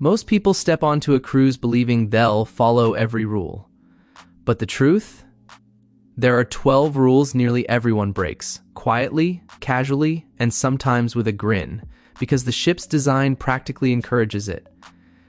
Most people step onto a cruise believing they'll follow every rule. But the truth? There are 12 rules nearly everyone breaks, quietly, casually, and sometimes with a grin, because the ship's design practically encourages it.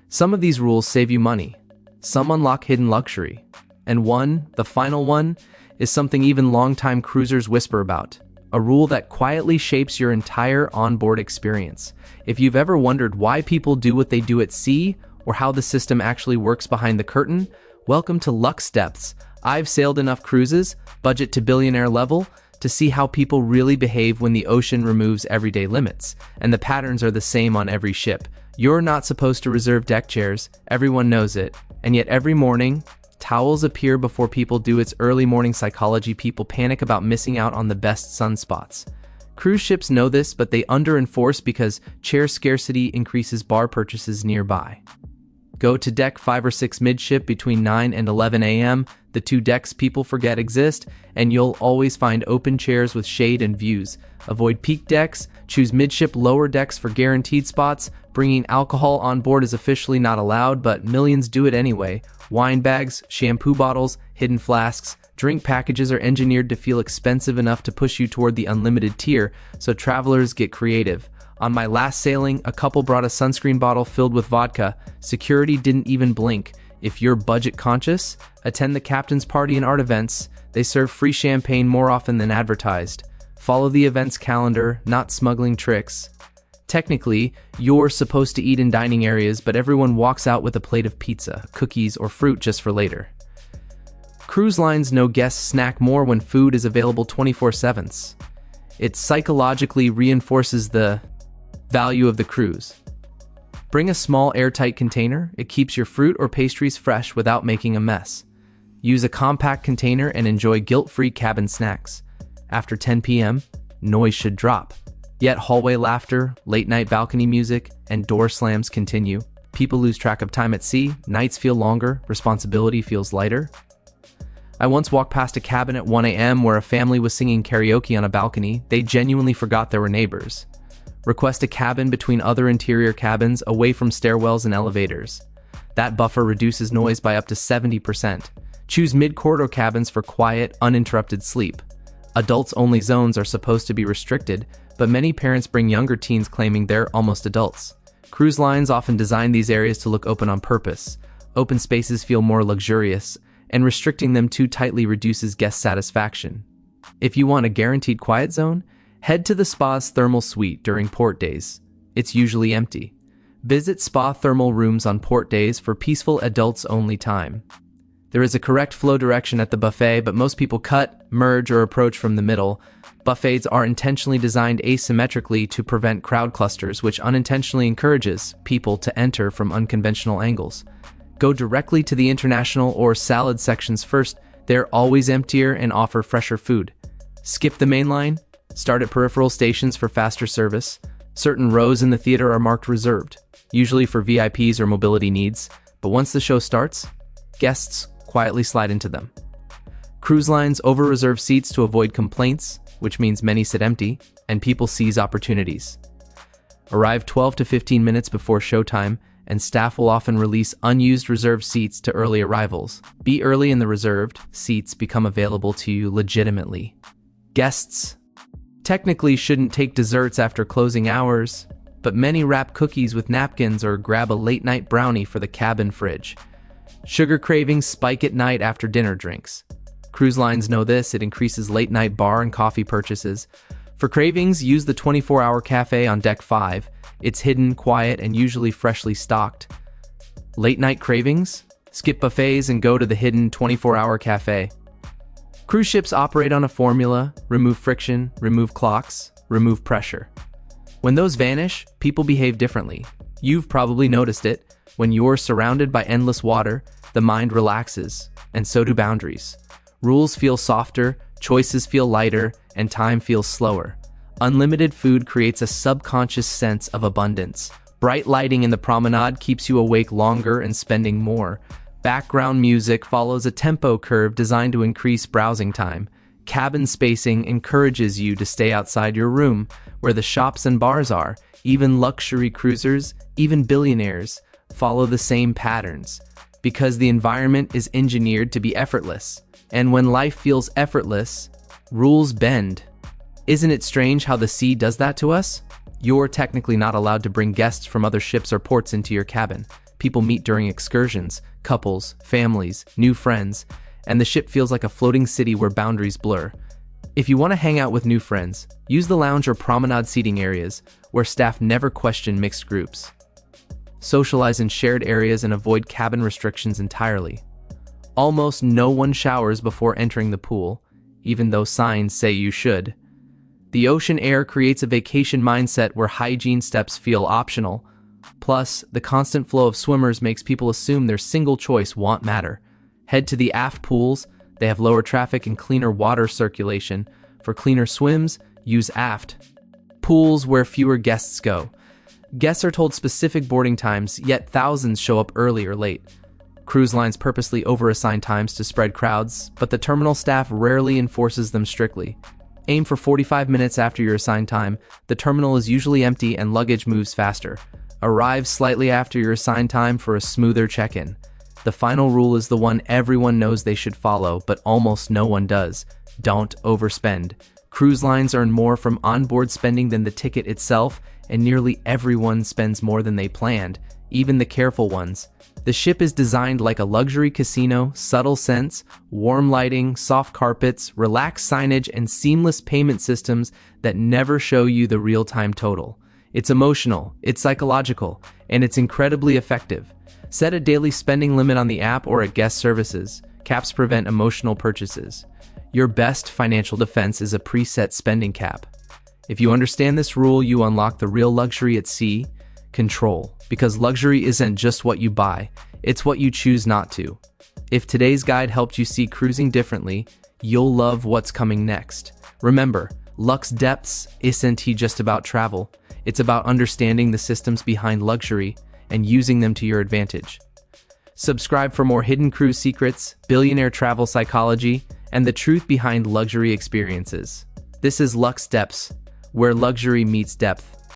Some of these rules save you money. Some unlock hidden luxury. And one, the final one, is something even longtime cruisers whisper about. A rule that quietly shapes your entire onboard experience. If you've ever wondered why people do what they do at sea, or how the system actually works behind the curtain, welcome to LuxeDepths. I've sailed enough cruises, budget to billionaire level, to see how people really behave when the ocean removes everyday limits, and the patterns are the same on every ship. You're not supposed to reserve deck chairs, everyone knows it, and yet every morning, towels appear before people do. Its early morning psychology. People panic about missing out on the best sunspots. Cruise ships know this, but they under-enforce because chair scarcity increases bar purchases nearby. Go to deck 5 or 6 midship between 9 and 11 a.m., the two decks people forget exist, and you'll always find open chairs with shade and views. Avoid peak decks, choose midship lower decks for guaranteed spots. Bringing alcohol on board is officially not allowed, but millions do it anyway. Wine bags, shampoo bottles, hidden flasks, drink packages are engineered to feel expensive enough to push you toward the unlimited tier, so travelers get creative. On my last sailing, a couple brought a sunscreen bottle filled with vodka. Security didn't even blink. If you're budget conscious, attend the captain's party and art events. They serve free champagne more often than advertised. Follow the event's calendar, not smuggling tricks. Technically, you're supposed to eat in dining areas, but everyone walks out with a plate of pizza, cookies, or fruit just for later. Cruise lines know guests snack more when food is available 24/7. It psychologically reinforces the value of the cruise. Bring a small airtight container. It keeps your fruit or pastries fresh without making a mess. Use a compact container and enjoy guilt-free cabin snacks. After 10 p.m., noise should drop. Yet hallway laughter, late-night balcony music, and door slams continue. People lose track of time at sea, nights feel longer, responsibility feels lighter. I once walked past a cabin at 1 a.m. where a family was singing karaoke on a balcony. They genuinely forgot there were neighbors. Request a cabin between other interior cabins, away from stairwells and elevators. That buffer reduces noise by up to 70%. Choose mid-corridor cabins for quiet, uninterrupted sleep. Adults-only zones are supposed to be restricted, but many parents bring younger teens claiming they're almost adults. Cruise lines often design these areas to look open on purpose. Open spaces feel more luxurious, and restricting them too tightly reduces guest satisfaction. If you want a guaranteed quiet zone, head to the spa's thermal suite during port days. It's usually empty. Visit spa thermal rooms on port days for peaceful adults-only time. There is a correct flow direction at the buffet, but most people cut, merge, or approach from the middle. Buffets are intentionally designed asymmetrically to prevent crowd clusters, which unintentionally encourages people to enter from unconventional angles. Go directly to the international or salad sections first. They're always emptier and offer fresher food. Skip the main line. Start at peripheral stations for faster service. Certain rows in the theater are marked reserved, usually for VIPs or mobility needs, but once the show starts, guests quietly slide into them. Cruise lines over-reserve seats to avoid complaints, which means many sit empty, and people seize opportunities. Arrive 12 to 15 minutes before showtime, and staff will often release unused reserved seats to early arrivals. Be early and the reserved seats become available to you legitimately. Guests technically shouldn't take desserts after closing hours, but many wrap cookies with napkins or grab a late-night brownie for the cabin fridge. Sugar cravings spike at night after dinner drinks. Cruise lines know this. It increases late-night bar and coffee purchases. For cravings, use the 24-hour cafe on deck 5. It's hidden, quiet, and usually freshly stocked. Late-night cravings? Skip buffets and go to the hidden 24-hour cafe. Cruise ships operate on a formula: remove friction, remove clocks, remove pressure. When those vanish, people behave differently. You've probably noticed it. When you're surrounded by endless water, the mind relaxes, and so do boundaries. Rules feel softer, choices feel lighter, and time feels slower. Unlimited food creates a subconscious sense of abundance. Bright lighting in the promenade keeps you awake longer and spending more. Background music follows a tempo curve designed to increase browsing time. Cabin spacing encourages you to stay outside your room, where the shops and bars are. Even luxury cruisers, even billionaires, follow the same patterns, because the environment is engineered to be effortless. And when life feels effortless, rules bend. Isn't it strange how the sea does that to us? You're technically not allowed to bring guests from other ships or ports into your cabin. People meet during excursions, couples, families, new friends, and the ship feels like a floating city where boundaries blur. If you want to hang out with new friends, use the lounge or promenade seating areas, where staff never question mixed groups. Socialize in shared areas and avoid cabin restrictions entirely. Almost no one showers before entering the pool, even though signs say you should. The ocean air creates a vacation mindset where hygiene steps feel optional. Plus, the constant flow of swimmers makes people assume their single choice won't matter. Head to the aft pools. They have lower traffic and cleaner water circulation. For cleaner swims, use aft pools where fewer guests go. Guests are told specific boarding times, yet thousands show up early or late. Cruise lines purposely overassign times to spread crowds, but the terminal staff rarely enforces them strictly. Aim for 45 minutes after your assigned time. The terminal is usually empty and luggage moves faster. Arrive slightly after your assigned time for a smoother check-in. The final rule is the one everyone knows they should follow, but almost no one does. Don't overspend. Cruise lines earn more from onboard spending than the ticket itself, and nearly everyone spends more than they planned, even the careful ones. The ship is designed like a luxury casino. Subtle scents, warm lighting, soft carpets, relaxed signage, and seamless payment systems that never show you the real-time total. It's emotional, it's psychological, and it's incredibly effective. Set a daily spending limit on the app or at guest services. Caps prevent emotional purchases. Your best financial defense is a preset spending cap. If you understand this rule, you unlock the real luxury at sea: control. Because luxury isn't just what you buy, it's what you choose not to. If today's guide helped you see cruising differently, you'll love what's coming next. Remember, LuxeDepths isn't just about travel. It's about understanding the systems behind luxury and using them to your advantage. Subscribe for more hidden cruise secrets, billionaire travel psychology, and the truth behind luxury experiences. This is LuxeDepths, where luxury meets depth.